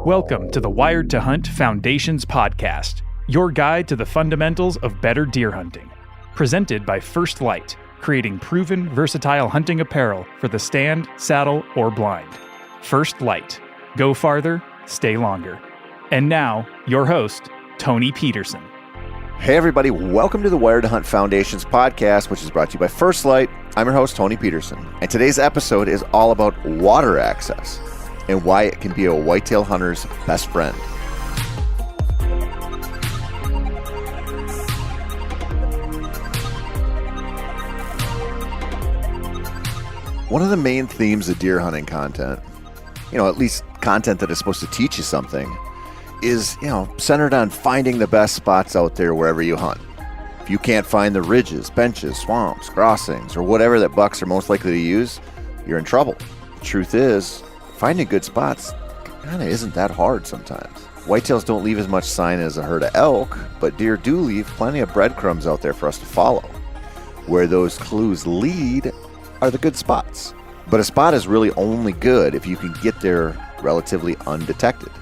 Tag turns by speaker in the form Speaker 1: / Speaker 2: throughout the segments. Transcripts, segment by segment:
Speaker 1: Welcome to the Wired to Hunt Foundations podcast, your guide to the fundamentals of better deer hunting. Presented by First Light, creating proven, versatile hunting apparel for the stand, saddle, or blind. First Light. Go farther, stay longer. And now, your host, Tony Peterson.
Speaker 2: Hey everybody, welcome to the Wired to Hunt Foundations podcast, which is brought to you by First Light. I'm your host, Tony Peterson, and today's episode is all about water access and why it can be a whitetail hunter's best friend. One of the main themes of deer hunting content, at least content that is supposed to teach you something, is, centered on finding the best spots out there wherever you hunt. If you can't find the ridges, benches, swamps, crossings, or whatever that bucks are most likely to use, you're in trouble. The truth is, finding good spots kind of isn't that hard sometimes. Whitetails don't leave as much sign as a herd of elk, but deer do leave plenty of breadcrumbs out there for us to follow. Where those clues lead are the good spots. But a spot is really only good if you can get there relatively undetected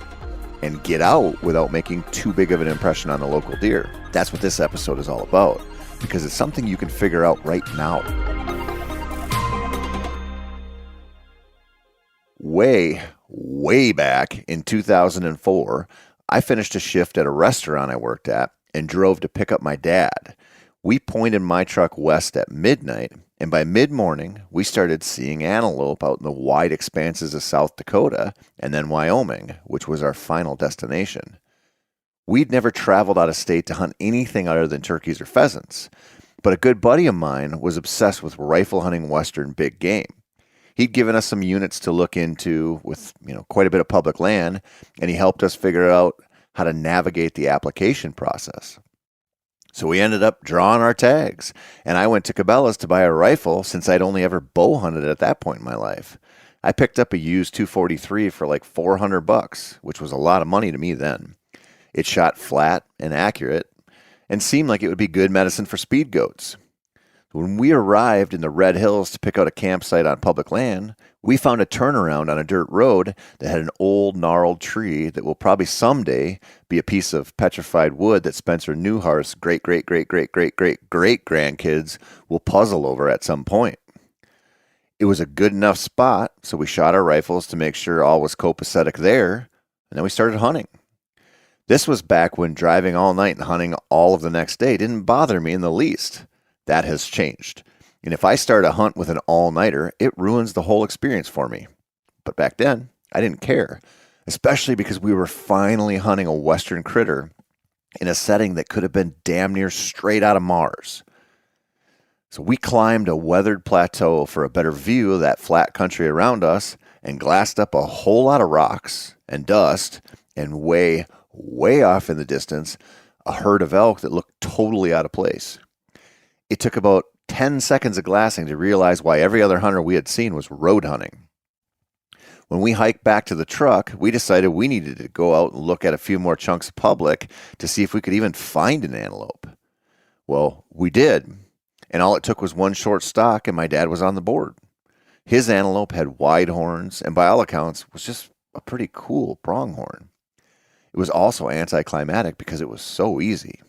Speaker 2: and get out without making too big of an impression on the local deer. That's what this episode is all about, because it's something you can figure out right now. Way back in 2004, I finished a shift at a restaurant I worked at and drove to pick up my dad. We pointed my truck west at midnight, and by mid-morning, we started seeing antelope out in the wide expanses of South Dakota and then Wyoming, which was our final destination. We'd never traveled out of state to hunt anything other than turkeys or pheasants, but a good buddy of mine was obsessed with rifle hunting western big game. He'd given us some units to look into with, quite a bit of public land, and he helped us figure out how to navigate the application process. So we ended up drawing our tags, and I went to Cabela's to buy a rifle since I'd only ever bow hunted at that point in my life. I picked up a used 243 for like $400, which was a lot of money to me then. It shot flat and accurate and seemed like it would be good medicine for speed goats. When we arrived in the Red Hills to pick out a campsite on public land, we found a turnaround on a dirt road that had an old gnarled tree that will probably someday be a piece of petrified wood that Spencer Newhart's great-great-great-great-great-great-grandkids will puzzle over at some point. It was a good enough spot, so we shot our rifles to make sure all was copacetic there, and then we started hunting. This was back when driving all night and hunting all of the next day didn't bother me in the least. That has changed. And if I start a hunt with an all-nighter, it ruins the whole experience for me. But back then, I didn't care, especially because we were finally hunting a western critter in a setting that could have been damn near straight out of Mars. So we climbed a weathered plateau for a better view of that flat country around us and glassed up a whole lot of rocks and dust, and way off in the distance, a herd of elk that looked totally out of place. It took about 10 seconds of glassing to realize why every other hunter we had seen was road hunting. When we hiked back to the truck, we decided we needed to go out and look at a few more chunks of public to see if we could even find an antelope. Well, we did, and all it took was one short stock and my dad was on the board. His antelope had wide horns and by all accounts was just a pretty cool pronghorn. It was also anticlimactic because it was so easy.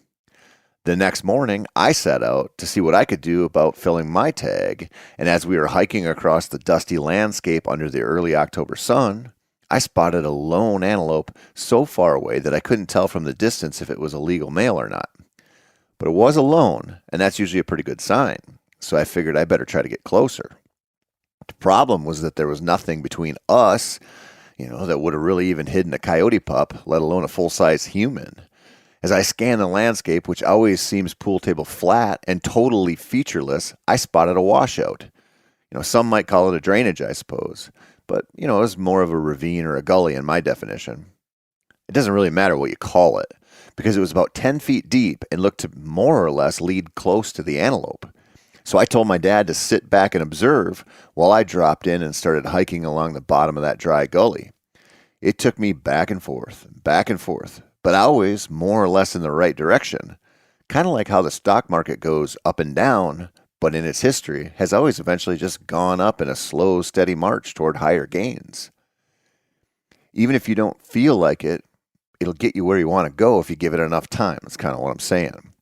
Speaker 2: The next morning, I set out to see what I could do about filling my tag, and as we were hiking across the dusty landscape under the early October sun, I spotted a lone antelope so far away that I couldn't tell from the distance if it was a legal male or not. But it was alone, and that's usually a pretty good sign, so I figured I better try to get closer. The problem was that there was nothing between us, that would have really even hidden a coyote pup, let alone a full-size human. As I scanned the landscape, which always seems pool table flat and totally featureless, I spotted a washout. Some might call it a drainage, I suppose, but, it was more of a ravine or a gully in my definition. It doesn't really matter what you call it, because it was about 10 feet deep and looked to more or less lead close to the antelope. So I told my dad to sit back and observe while I dropped in and started hiking along the bottom of that dry gully. It took me back and forth, but always more or less in the right direction. Kind of like how the stock market goes up and down, but in its history has always eventually just gone up in a slow, steady march toward higher gains. Even if you don't feel like it, it'll get you where you want to go if you give it enough time. That's kind of what I'm saying.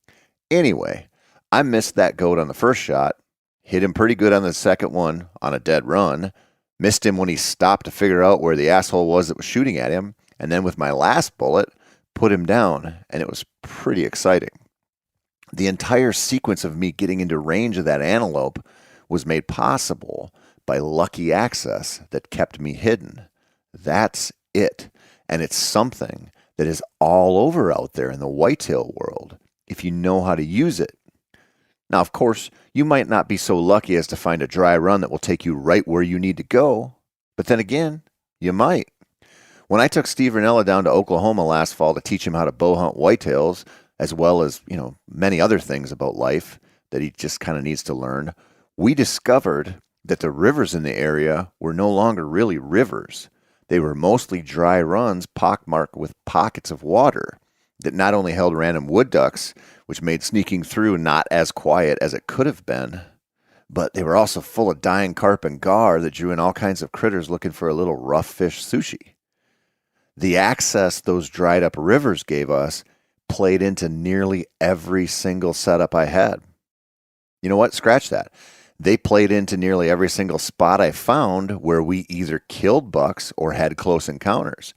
Speaker 2: Anyway, I missed that goat on the first shot, hit him pretty good on the second one on a dead run, missed him when he stopped to figure out where the asshole was that was shooting at him, and then with my last bullet, put him down, and it was pretty exciting. The entire sequence of me getting into range of that antelope was made possible by lucky access that kept me hidden. That's it. And it's something that is all over out there in the whitetail world if you know how to use it. Now, of course, you might not be so lucky as to find a dry run that will take you right where you need to go, but then again, you might. When I took Steve Ranella down to Oklahoma last fall to teach him how to bow hunt whitetails, as well as, many other things about life that he just kind of needs to learn, we discovered that the rivers in the area were no longer really rivers. They were mostly dry runs pockmarked with pockets of water that not only held random wood ducks, which made sneaking through not as quiet as it could have been, but they were also full of dying carp and gar that drew in all kinds of critters looking for a little rough fish sushi. The access those dried up rivers gave us played into nearly every single setup I had. You know what? Scratch that. They played into nearly every single spot I found where we either killed bucks or had close encounters.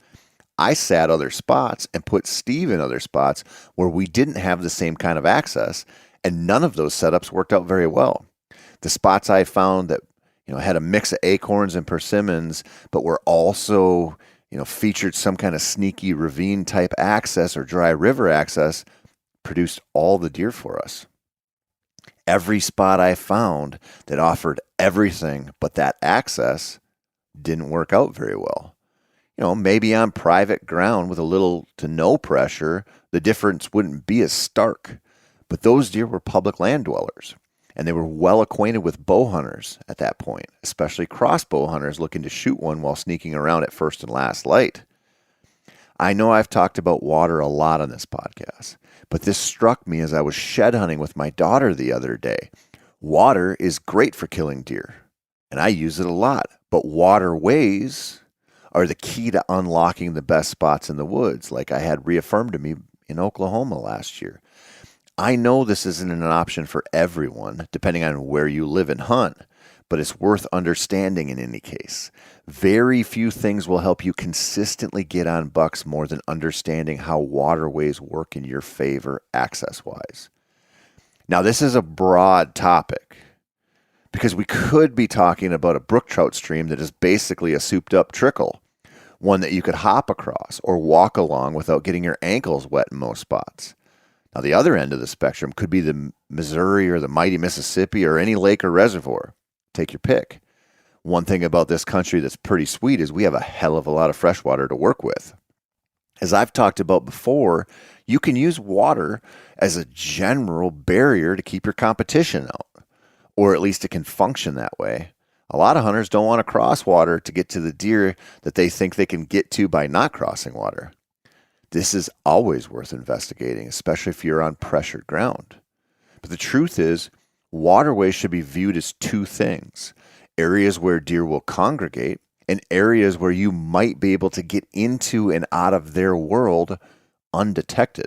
Speaker 2: I sat other spots and put Steve in other spots where we didn't have the same kind of access, and none of those setups worked out very well. The spots I found that had a mix of acorns and persimmons, but were also featured some kind of sneaky ravine type access or dry river access, produced all the deer for us. Every spot I found that offered everything but that access didn't work out very well. Maybe on private ground with a little to no pressure, the difference wouldn't be as stark. But those deer were public land dwellers, and they were well acquainted with bow hunters at that point, especially crossbow hunters looking to shoot one while sneaking around at first and last light. I know I've talked about water a lot on this podcast, but this struck me as I was shed hunting with my daughter the other day. Water is great for killing deer, and I use it a lot, but waterways are the key to unlocking the best spots in the woods, like I had reaffirmed to me in Oklahoma last year. I know this isn't an option for everyone, depending on where you live and hunt, but it's worth understanding in any case. Very few things will help you consistently get on bucks more than understanding how waterways work in your favor access-wise. Now, this is a broad topic because we could be talking about a brook trout stream that is basically a souped-up trickle, one that you could hop across or walk along without getting your ankles wet in most spots. Now, the other end of the spectrum could be the Missouri or the mighty Mississippi or any lake or reservoir. Take your pick. One thing about this country that's pretty sweet is we have a hell of a lot of fresh water to work with. As I've talked about before, you can use water as a general barrier to keep your competition out, or at least it can function that way. A lot of hunters don't want to cross water to get to the deer that they think they can get to by not crossing water. This is always worth investigating, especially if you're on pressured ground. But the truth is, waterways should be viewed as two things: areas where deer will congregate and areas where you might be able to get into and out of their world undetected.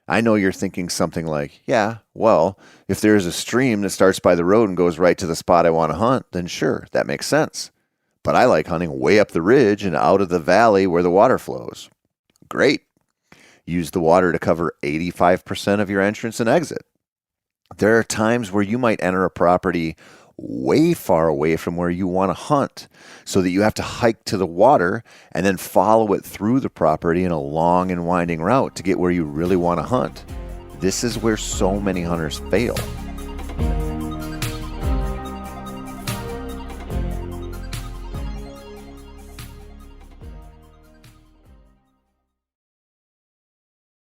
Speaker 2: I know you're thinking something like, yeah, well, if there is a stream that starts by the road and goes right to the spot I want to hunt, then sure, that makes sense. But I like hunting way up the ridge and out of the valley where the water flows. Great. Use the water to cover 85% of your entrance and exit. There are times where you might enter a property way far away from where you want to hunt, so that you have to hike to the water and then follow it through the property in a long and winding route to get where you really want to hunt. This is where so many hunters fail.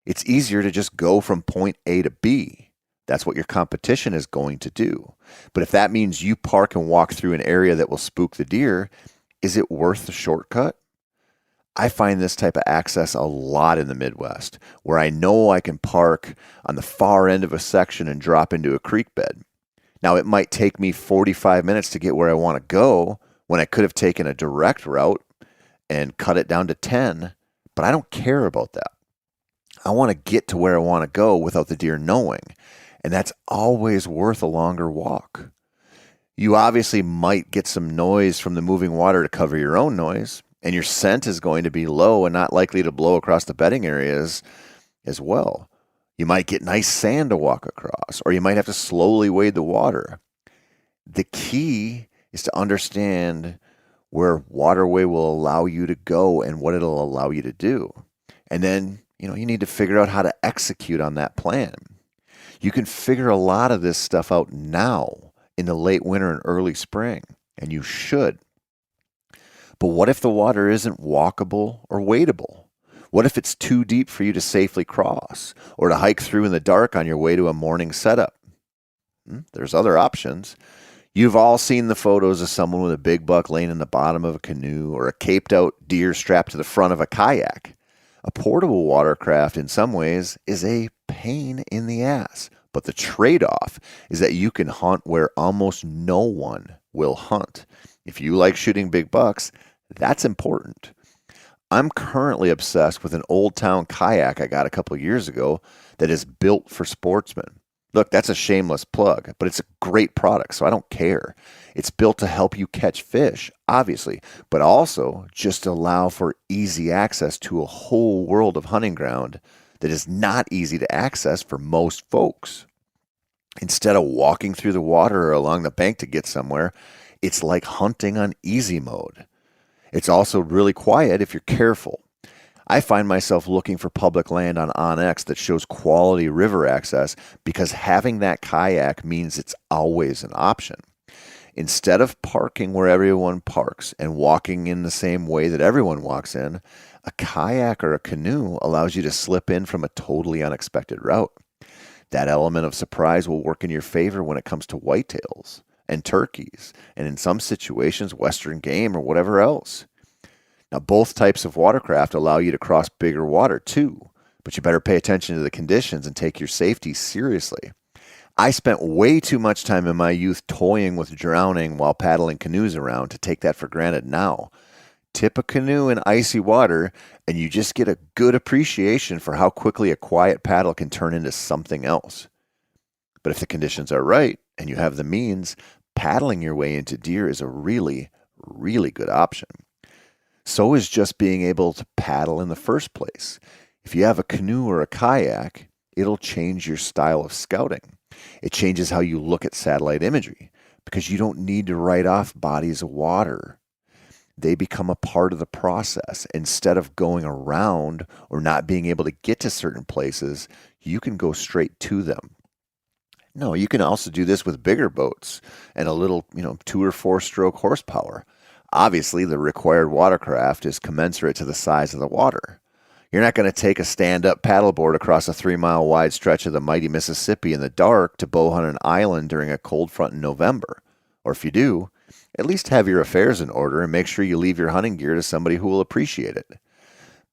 Speaker 2: It's easier to just go from point A to B. That's what your competition is going to do. But if that means you park and walk through an area that will spook the deer, is it worth the shortcut? I find this type of access a lot in the Midwest, where I know I can park on the far end of a section and drop into a creek bed. Now, it might take me 45 minutes to get where I want to go when I could have taken a direct route and cut it down to 10, but I don't care about that. I want to get to where I want to go without the deer knowing, and that's always worth a longer walk. You obviously might get some noise from the moving water to cover your own noise, and your scent is going to be low and not likely to blow across the bedding areas as well. You might get nice sand to walk across, or you might have to slowly wade the water. The key is to understand where waterway will allow you to go and what it'll allow you to do. And then, you need to figure out how to execute on that plan. You can figure a lot of this stuff out now in the late winter and early spring, and you should. But what if the water isn't walkable or wadeable? What if it's too deep for you to safely cross or to hike through in the dark on your way to a morning setup? There's other options. You've all seen the photos of someone with a big buck laying in the bottom of a canoe or a caped out deer strapped to the front of a kayak. A portable watercraft in some ways is a pain in the ass, but the trade-off is that you can hunt where almost no one will hunt. If you like shooting big bucks, that's important. I'm currently obsessed with an Old Town kayak I got a couple years ago that is built for sportsmen. Look, that's a shameless plug, but it's a great product, so I don't care. It's built to help you catch fish, obviously, but also just allow for easy access to a whole world of hunting ground that is not easy to access for most folks. Instead of walking through the water or along the bank to get somewhere, it's like hunting on easy mode. It's also really quiet if you're careful. I find myself looking for public land on onX that shows quality river access because having that kayak means it's always an option. Instead of parking where everyone parks and walking in the same way that everyone walks in, a kayak or a canoe allows you to slip in from a totally unexpected route. That element of surprise will work in your favor when it comes to whitetails and turkeys, and in some situations, western game or whatever else. Now, both types of watercraft allow you to cross bigger water too, but you better pay attention to the conditions and take your safety seriously. I spent way too much time in my youth toying with drowning while paddling canoes around to take that for granted now. Tip a canoe in icy water, and you just get a good appreciation for how quickly a quiet paddle can turn into something else. But if the conditions are right and you have the means, paddling your way into deer is a really, really good option. So is just being able to paddle in the first place. If you have a canoe or a kayak, it'll change your style of scouting. It changes how you look at satellite imagery because you don't need to write off bodies of water. They become a part of the process. Instead of going around or not being able to get to certain places, you can go straight to them. No, you can also do this with bigger boats and a little, 2 or 4 stroke horsepower. Obviously, the required watercraft is commensurate to the size of the water. You're not going to take a stand-up paddleboard across a 3-mile wide stretch of the mighty Mississippi in the dark to bow hunt an island during a cold front in November. Or if you do, at least have your affairs in order and make sure you leave your hunting gear to somebody who will appreciate it.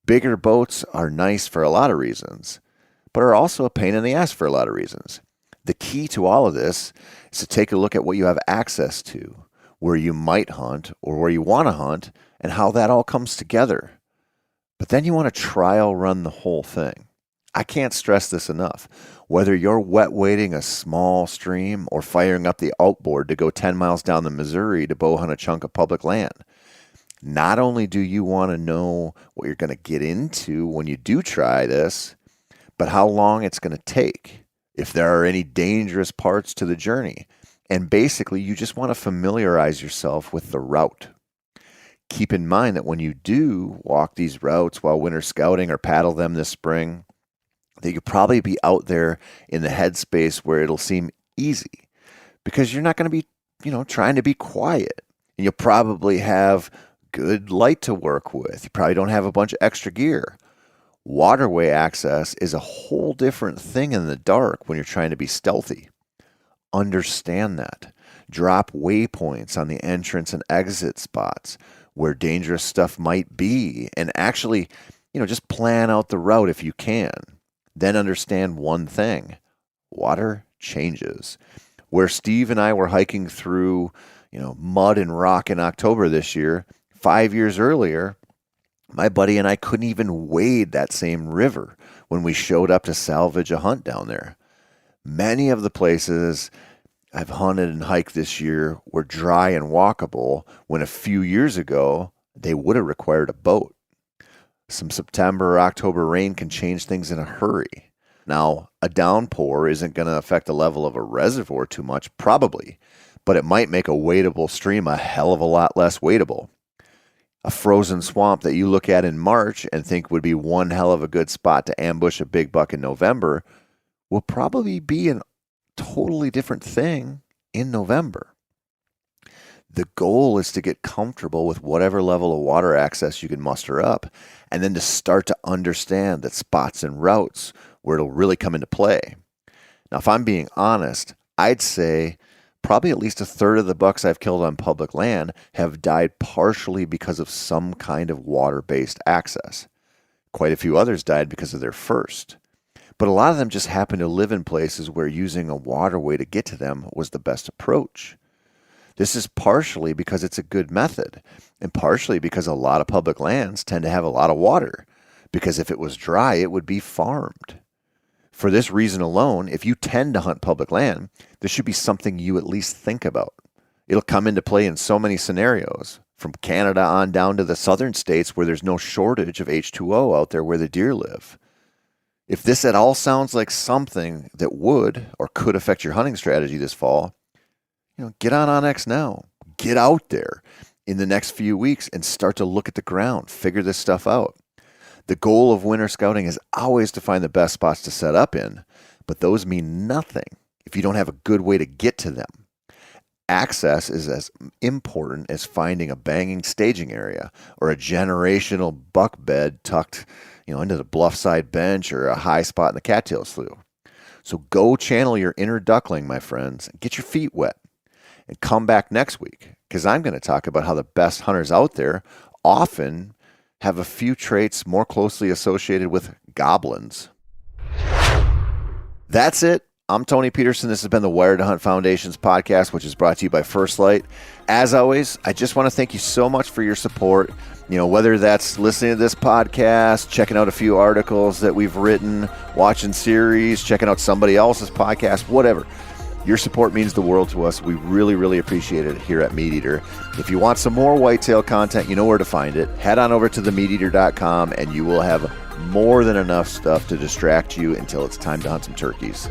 Speaker 2: Bigger boats are nice for a lot of reasons, but are also a pain in the ass for a lot of reasons. The key to all of this is to take a look at what you have access to, where you might hunt or where you want to hunt, and how that all comes together. But then you want to trial run the whole thing. I can't stress this enough. Whether you're wet wading a small stream or firing up the outboard to go 10 miles down the Missouri to bow hunt a chunk of public land, not only do you want to know what you're going to get into when you do try this, but how long it's going to take, if there are any dangerous parts to the journey. And basically, you just want to familiarize yourself with the route. Keep in mind that when you do walk these routes while winter scouting or paddle them this spring, that you'll probably be out there in the headspace where it'll seem easy because you're not going to be, trying to be quiet. And you'll probably have good light to work with. You probably don't have a bunch of extra gear. Waterway access is a whole different thing in the dark when you're trying to be stealthy. Understand that. Drop waypoints on the entrance and exit spots where dangerous stuff might be, and actually, just plan out the route if you can. Then understand one thing. Water changes. Where Steve and I were hiking through, mud and rock in October this year, 5 years earlier, My buddy and I couldn't even wade that same river when we showed up to salvage a hunt down there. Many of the places I've hunted and hiked this year were dry and walkable when a few years ago they would have required a boat. Some September or October rain can change things in a hurry. Now, a downpour isn't going to affect the level of a reservoir too much, probably, but it might make a wadable stream a hell of a lot less wadable. A frozen swamp that you look at in March and think would be one hell of a good spot to ambush a big buck in November will probably be a totally different thing in November. The goal is to get comfortable with whatever level of water access you can muster up, and then to start to understand that spots and routes where it'll really come into play. Now, if I'm being honest, I'd say probably at least a third of the bucks I've killed on public land have died partially because of some kind of water-based access. Quite a few others died because of their first. But a lot of them just happen to live in places where using a waterway to get to them was the best approach. This is partially because it's a good method, and partially because a lot of public lands tend to have a lot of water, because if it was dry, it would be farmed. For this reason alone, if you tend to hunt public land, this should be something you at least think about. It'll come into play in so many scenarios, from Canada on down to the southern states where there's no shortage of H2O out there where the deer live. If this at all sounds like something that would or could affect your hunting strategy this fall, get on onX now. Get out there in the next few weeks and start to look at the ground, figure this stuff out. The goal of winter scouting is always to find the best spots to set up in, but those mean nothing if you don't have a good way to get to them. Access is as important as finding a banging staging area or a generational buck bed tucked, into the bluffside bench or a high spot in the cattail slough. So go channel your inner duckling, my friends, and get your feet wet. And come back next week, because I'm going to talk about how the best hunters out there often have a few traits more closely associated with goblins. That's it. I'm Tony Peterson. This has been the Wired to Hunt Foundations podcast, which is brought to you by First Light. As always, I just want to thank you so much for your support. Whether that's listening to this podcast, checking out a few articles that we've written, watching series, checking out somebody else's podcast, whatever. Your support means the world to us. We really, really appreciate it here at MeatEater. If you want some more whitetail content, you know where to find it. Head on over to themeateater.com and you will have more than enough stuff to distract you until it's time to hunt some turkeys.